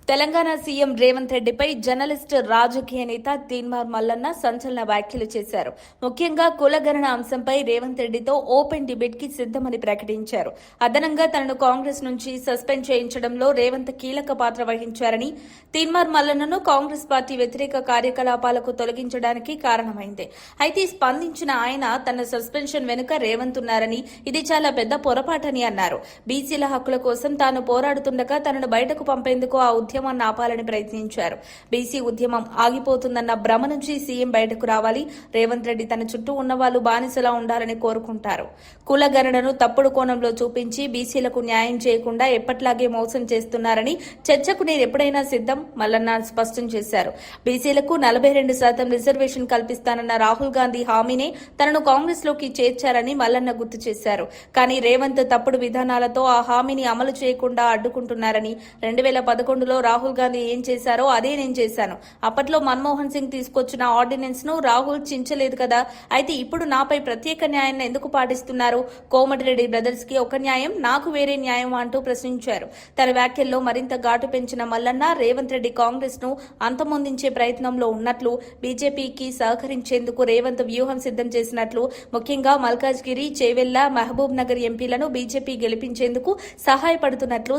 Telangana CM Revanth రెడ్డిపై journalist రాజకీయ నేత తీన్మార్ మల్లన్న సంచలన వ్యాఖ్యలు చేశారు. ముఖ్యంగా కులగణన అంశంపై రేవంత్ రెడ్డితో ఓపెన్ డిబేట్ కి సిద్దమని ప్రకటించారు. అదనంగా తనను కాంగ్రెస్ నుంచి సస్పెండ్ చేయించడంలో రేవంత్ కీలక పాత్ర వహించారని, తీన్మార్ మల్లన్నను కాంగ్రెస్ పార్టీ వ్యతిరేక కార్యకలాపాలకు తొలగించడానికి కారణమైంది. అయితే స్పందించిన ఆయన తన సస్పెన్షన్ వెనుక రేవంత్ ఉన్నారని, ఇది చాలా పెద్ద పొరపాటని అన్నారు. బీసీల హక్కుల కోసం తాను పోరాడుతుండగా తనను బయటకు పంపేందుకు ఆ ఉద్యమాన్ని ఆపాలని ప్రయత్నించారు. బీసీ ఉద్యమం ఆగిపోతుందన్న భ్రమ నుంచి సీఎం బయటకు రావాలి. రేవంత్ రెడ్డి తన చుట్టూ ఉన్న వాళ్ళు బానిసలా ఉండాలని కోరుకుంటారు. కులగణనను తప్పుడు కోణంలో చూపించి బీసీలకు న్యాయం చేయకుండా ఎప్పట్లాగే మోసం చేస్తున్నారని, చర్చకు నేను ఎప్పుడైనా సిద్దం మల్లన్న స్పష్టం చేశారు. బీసీలకు 42% రిజర్వేషన్ కల్పిస్తానన్న రాహుల్ గాంధీ హామీనే తనను కాంగ్రెస్ లోకి చేర్చారని మల్లన్న గుర్తు చేశారు. కానీ రేవంత్ తప్పుడు విధానాలతో ఆ హామీని అమలు చేయకుండా అడ్డుకుంటున్నారని, 2011లో రాహుల్ గాంధీ ఏం చేశారో అదే నేను చేశాను. అప్పట్లో మన్మోహన్ సింగ్ తీసుకొచ్చిన ఆర్డినెన్స్ ను రాహుల్ చించలేదు కదా. అయితే ఇప్పుడు నాపై ప్రత్యేక న్యాయాన్ని ఎందుకు పాటిస్తున్నారు? కోమటిరెడ్డి బ్రదర్స్ కి ఒక న్యాయం, నాకు వేరే న్యాయం అంటూ ప్రశ్నించారు. తన వ్యాఖ్యల్లో మరింత ఘాటు పెంచిన మల్లన్న రేవంత్ రెడ్డి కాంగ్రెస్ ను అంతమొందించే ప్రయత్నంలో ఉన్నట్లు, బీజేపీకి సహకరించేందుకు రేవంత్ వ్యూహం సిద్దం చేసినట్లు, ముఖ్యంగా మల్కాజ్గిరి, చేవెళ్ల, మహబూబ్ నగర్ ఎంపీలను బీజేపీ గెలిపించేందుకు సహాయపడుతున్నట్లు,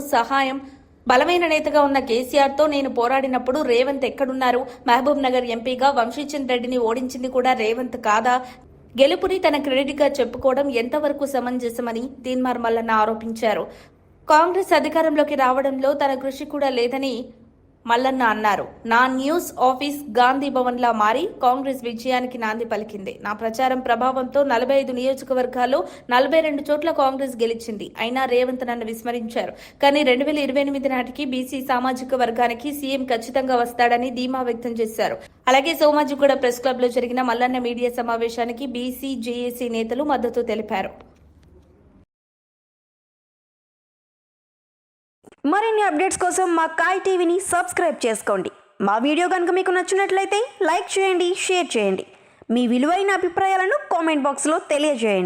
బలమైన నేతగా ఉన్న కేసీఆర్ తో నేను పోరాడినప్పుడు రేవంత్ ఎక్కడున్నారు? మహబూబ్ నగర్ ఎంపీగా వంశీచంద్ రెడ్డిని ఓడించింది కూడా రేవంత్ కాదా? గెలుపుని తన క్రెడిట్ గా చెప్పుకోవడం ఎంతవరకు సమంజసమని తీన్మార్ మల్లన్న ఆరోపించారు. కాంగ్రెస్ అధికారంలోకి రావడంలో తన కృషి కూడా లేదని మల్లన్న అన్నారు. నా న్యూస్ ఆఫీస్ గాంధీ భవన్ లా మారి కాంగ్రెస్ విజయానికి నాంది పలికింది. నా ప్రచారం ప్రభావంతో 45 నియోజకవర్గాల్లో 42 చోట్ల కాంగ్రెస్ గెలిచింది. అయినా రేవంత్ నన్ను విస్మరించారు. కానీ 2028 నాటికి బీసీ సామాజిక వర్గానికి సీఎం ఖచ్చితంగా వస్తాడని ధీమా వ్యక్తం చేశారు. అలాగే సోమాజిగూడ ప్రెస్ క్లబ్ లో జరిగిన మల్లన్న మీడియా సమావేశానికి బీసీ, జేఏసీ నేతలు మద్దతు తెలిపారు. మరిన్ని అప్డేట్స్ కోసం మా కాయ్ టీవీని సబ్స్క్రైబ్ చేసుకోండి. మా వీడియో కనుక మీకు నచ్చినట్లయితే లైక్ చేయండి, షేర్ చేయండి. మీ విలువైన అభిప్రాయాలను కామెంట్ బాక్స్లో తెలియజేయండి.